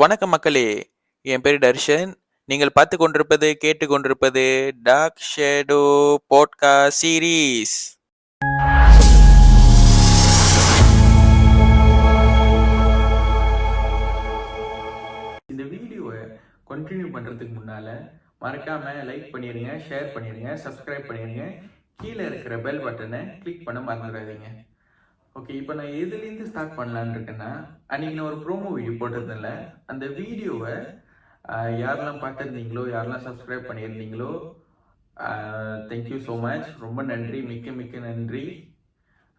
வணக்கம் மக்களே, என் பேர் தர்ஷன். நீங்கள் பார்த்து கொண்டிருப்பது கேட்டுக்கொண்டிருப்பது டார்க் ஷேடோ பாட்காஸ்ட் சீரீஸ். இந்த வீடியோவை கண்டினியூ பண்ணுறதுக்கு முன்னால் மறக்காமல் லைக் பண்ணிடுங்க, ஷேர் பண்ணிடுங்க, சப்ஸ்கிரைப் பண்ணிடுங்க. கீழே இருக்கிற பெல் பட்டனை கிளிக் பண்ண மறந்துடாதீங்க. ஓகே, இப்போ நான் எதுலேருந்து ஸ்டார்ட் பண்ணலான்னு இருக்கேன்னா, அன்றைக்கி நான் ஒரு ப்ரோமோ வீடியோ போட்டிருந்தேன்ல, அந்த வீடியோவை யாரெல்லாம் பார்த்துருந்தீங்களோ, யாரெல்லாம் சப்ஸ்கிரைப் பண்ணியிருந்தீங்களோ, தேங்க்யூ ஸோ மச், ரொம்ப நன்றி, மிக்க மிக்க நன்றி.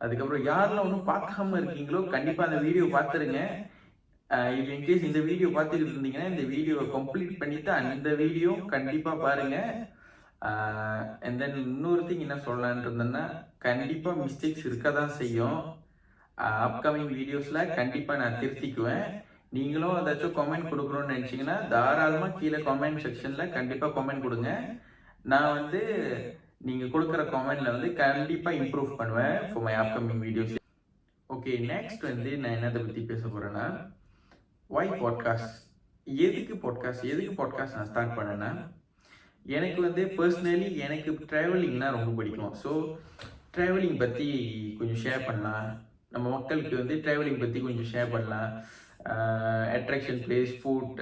அதுக்கப்புறம் யாரெல்லாம் ஒன்றும் பார்க்காம இருக்கீங்களோ கண்டிப்பாக அந்த வீடியோ பார்த்துருங்க. இது இன்கேஸ் இந்த வீடியோ பார்த்துக்கிட்டு இருந்தீங்கன்னா இந்த வீடியோவை கம்ப்ளீட் பண்ணிவிட்டு அந்த வீடியோ கண்டிப்பாக பாருங்கள். அண்ட் தென் இன்னொரு திங் என்ன சொல்லலான் இருந்தேன்னா, கண்டிப்பாக மிஸ்டேக்ஸ் இருக்க தான் செய்யும். அப்கமிங் வீடியோஸில் கண்டிப்பாக நான் திருத்திக்குவேன். நீங்களும் ஏதாச்சும் கமெண்ட் கொடுக்கணும்னு நினச்சிங்கன்னா தாராளமாக கீழே கமெண்ட் செக்ஷனில் கண்டிப்பாக கமெண்ட் கொடுங்க. நான் நீங்கள் கொடுக்குற கமெண்டில் கண்டிப்பாக இம்ப்ரூவ் பண்ணுவேன் for my upcoming videos. Okay, next நான் என்னதை பற்றி பேச போகிறேன்னா, வை பாட்காஸ்ட். எதுக்கு பாட்காஸ்ட் நான் ஸ்டார்ட் பண்ணேன்னா, எனக்கு பர்சனலி எனக்கு ட்ராவலிங்னா ரொம்ப பிடிக்கும். ஸோ ட்ராவலிங் பற்றி கொஞ்சம் ஷேர் பண்ணலாம், நம்ம மக்களுக்கு ட்ராவலிங் பற்றி கொஞ்சம் ஷேர் பண்ணலாம். அட்ராக்ஷன் பிளேஸ், ஃபுட்,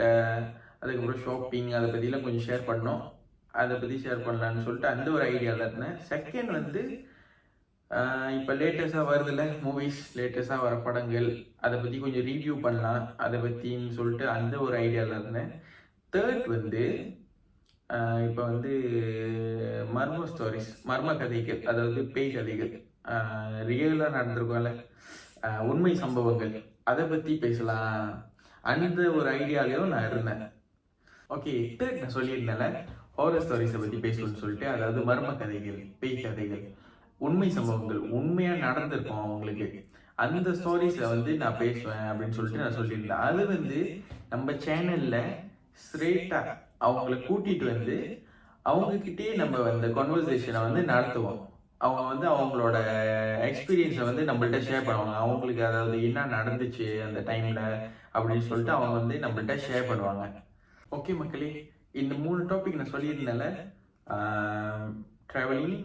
அதுக்கப்புறம் ஷாப்பிங், அதை பற்றிலாம் கொஞ்சம் ஷேர் பண்ணோம். அதை பற்றி ஷேர் பண்ணலான்னு சொல்லிட்டு அந்த ஒரு ஐடியாவில் இருந்தேன். செகண்ட் இப்போ லேட்டஸ்ட்டாக வருதில்ல மூவிஸ், லேட்டஸ்ட்டாக வர படங்கள், அதை பற்றி கொஞ்சம் ரிவ்யூ பண்ணலாம், அதை பற்றின்னு சொல்லிட்டு அந்த ஒரு ஐடியாவில் இருந்தேன். தேர்ட் இப்போ மர்ம ஸ்டோரிஸ், மர்ம கதைகள், அதாவது பேய் கதைகள், ரியலாக நடந்திருக்கோம்ல உண்மை சம்பவங்கள், அதை பற்றி பேசலாம், அந்த ஒரு ஐடியாலையும் நான் இருந்தேன். ஓகே, தேர்ட் நான் சொல்லியிருந்தேன்ல ஹாரர் ஸ்டோரிஸை பற்றி பேசணும்னு சொல்லிட்டு, அதாவது மர்ம கதைகள், பேய் கதைகள், உண்மை சம்பவங்கள், உண்மையாக நடந்திருக்கும் அவங்களுக்கு, அந்த ஸ்டோரிஸை நான் பேசுவேன் அப்படின்னு சொல்லிட்டு நான் சொல்லியிருந்தேன். அது நம்ம சேனலில் ஸ்ட்ரெயிட்டாக அவங்கள கூட்டிகிட்டு அவங்கக்கிட்டே நம்ம அந்த கான்வர்சேஷனை நடத்துவோம். அவங்க அவங்களோட எக்ஸ்பீரியன்ஸை நம்மள்கிட்ட ஷேர் பண்ணுவாங்க. அவங்களுக்கு அதாவது என்ன நடந்துச்சு அந்த டைமில் அப்படின்னு சொல்லிட்டு அவங்க நம்மள்கிட்ட ஷேர் பண்ணுவாங்க. ஓகே மக்களே, இந்த 3 டாபிக் நான் சொல்லியிருந்தேன்ல, ட்ராவலிங்,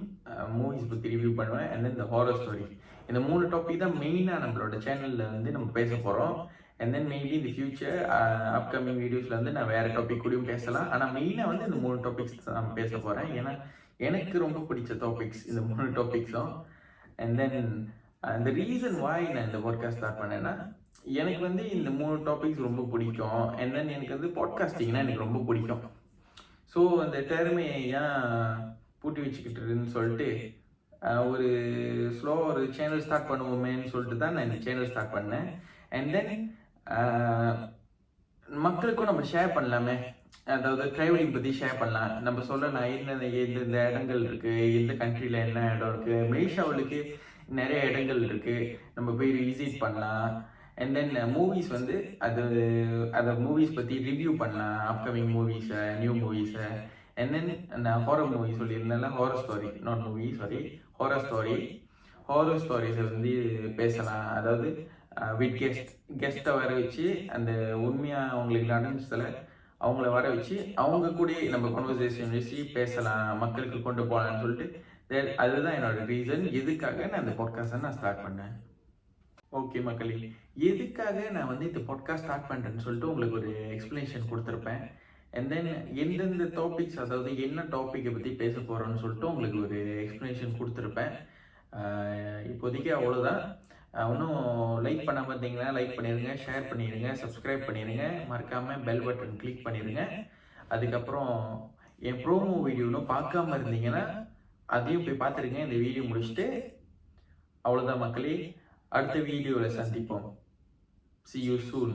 மூவிஸ் பற்றி ரிவ்யூ பண்ணுவேன், அண்ட் தென் இந்த ஹாரர் ஸ்டோரி, இந்த 3 டாபிக் தான் மெயினாக நம்மளோட சேனலில் நம்ம பேச போகிறோம். அண்ட் தென் மேபி இந்த ஃபியூச்சர் அப்கமிங் வீடியோஸில் நான் வேறு டாபிக் கூடயும் பேசலாம். ஆனால் மெயினாக இந்த 3 டாபிக்ஸ் தான் நான் பேச போகிறேன். ஏன்னா எனக்கு ரொம்ப பிடிச்ச டாபிக்ஸ் இந்த 3 டாபிக்ஸும். அண்ட் தென் இந்த ரீசன் வாய் நான் இந்த பாட்காஸ்ட் ஸ்டார்ட் பண்ணேன்னா, எனக்கு இந்த 3 டாபிக்ஸ் ரொம்ப பிடிக்கும். அண்ட் தென் எனக்கு பாட்காஸ்டிங்னா எனக்கு ரொம்ப பிடிக்கும். ஸோ அந்த டெர்மையை ஏன் பூட்டி வச்சுக்கிட்டுருன்னு சொல்லிட்டு ஒரு ஸ்லோவாக ஒரு சேனல் ஸ்டார்ட் பண்ணுவோமேன்னு சொல்லிட்டு தான் நான் இந்த சேனல் ஸ்டார்ட் பண்ணேன். அண்ட் தென் மக்களுக்கும் நம்ம ஷேர் பண்ணலாமே, அதாவது ட்ராவலிங் பற்றி ஷேர் பண்ணலாம், நம்ம சொல்லலாம் என்னென்ன எந்தெந்த இடங்கள் இருக்குது, எந்த கண்ட்ரியில் என்ன இடம் இருக்குது, மலேசியாவுக்கு நிறைய இடங்கள் இருக்குது, நம்ம போய் விசிட் பண்ணலாம். அண்ட் தென் மூவிஸ் அதை மூவிஸ் பற்றி ரிவ்யூ பண்ணலாம், அப்கமிங் மூவிஸை, நியூ மூவிஸை. அண்ட் தென் நான் ஹாரர் மூவி சொல்லியிருந்தேன்ல, horror story, not movie, sorry, horror ஸ்டோரிஸை பேசலாம். அதாவது வித் கெஸ்ட்டை வர வச்சு அந்த உண்மையாக அவங்களுக்கு நடந்துச்சதில் அவங்கள வர வச்சு அவங்க கூட நம்ம கான்வர்சேஷன் வச்சு பேசலாம், மக்களுக்கு கொண்டு போகலான்னு சொல்லிட்டு அதுதான் என்னோட ரீசன், எதுக்காக நான் இந்த பாட்காஸ்ட்டை நான் ஸ்டார்ட் பண்ணேன். ஓகே மக்களே, எதுக்காக நான் இந்த பாட்காஸ்ட் ஸ்டார்ட் பண்ணுறேன்னு சொல்லிட்டு உங்களுக்கு ஒரு எக்ஸ்ப்ளனேஷன் கொடுத்துருப்பேன். அண்ட் தென் எந்தெந்த டாபிக்ஸ், அதாவது என்ன டாப்பிக்கை பற்றி பேச போகிறோன்னு சொல்லிட்டு உங்களுக்கு ஒரு எக்ஸ்ப்ளனேஷன் கொடுத்துருப்பேன். இப்போதைக்கு அவ்வளோதான். இன்னும் லைக் பண்ணாமல் இருந்தீங்கன்னா லைக் பண்ணிடுங்க, ஷேர் பண்ணிடுங்க, சப்ஸ்கிரைப் பண்ணிடுங்க, மறக்காமல் பெல் பட்டன் கிளிக் பண்ணிடுங்க. அதுக்கப்புறம் என் ப்ரோமோ வீடியோ இன்னும் பார்க்காம இருந்தீங்கன்னா அதையும் போய் பார்த்துருங்க இந்த வீடியோ முடிச்சுட்டு. அவ்வளோதான் மக்களே, அடுத்த வீடியோவில் சந்திப்போம். See you soon.